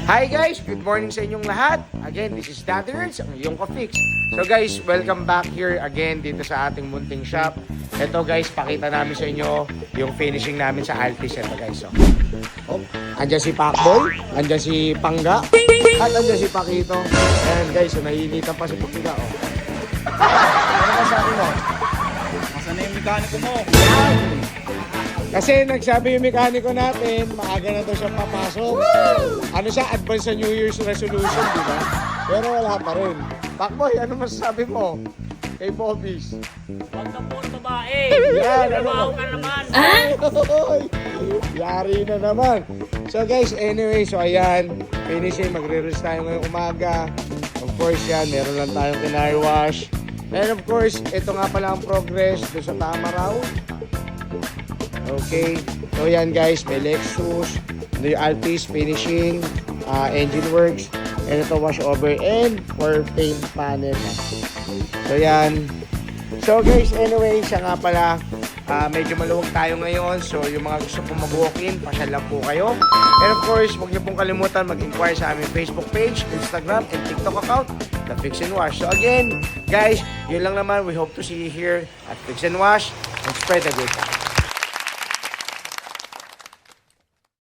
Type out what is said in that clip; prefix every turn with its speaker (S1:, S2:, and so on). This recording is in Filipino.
S1: Hi guys! Good morning sa inyong lahat. Again, this is Daddy Ernst, ang iyong ka-fix. So guys, welcome back here again dito sa ating munting shop. Ito guys, pakita namin sa inyo yung finishing namin sa Altis. Ito guys, andyan si Pacboy, andyan si Pangga, at andyan si Pakito. Ayan guys, so naiinitan pa si Pakita. Ano ka sabi mo?
S2: Masana yung mekaniko mo.
S1: Kasi nagsabi yung mekaniko natin, maaga na daw siya papasok. Ano siya, advance sa New Year's resolution, di ba? Pero wala pa rin. Pacboy, ano masasabi mo kay Bobbies?
S3: Huwag ka po babae.
S1: Yan,
S3: Trabaho ka naman.
S1: Yari na naman. So guys, anyway, so ayan, finishing, magre-release tayo ngayong umaga. Of course yan, meron lang tayong car wash. And of course, ito nga pala ang progress doon sa Tamaraw. Okay, so yan guys, may Lexus, yung Altis finishing, engine works, and ito wash over and for paint panel. So yan. So guys, anyway, siya nga pala, medyo maluwag tayo ngayon. So yung mga gusto pong mag-walk-in, pasyal lang po kayo. And of course, huwag niyo pong kalimutan mag-inquire sa aming Facebook page, Instagram, and TikTok account, The Fix and Wash. So again, guys, yun lang naman. We hope to see you here at Fix and Wash and spread the good.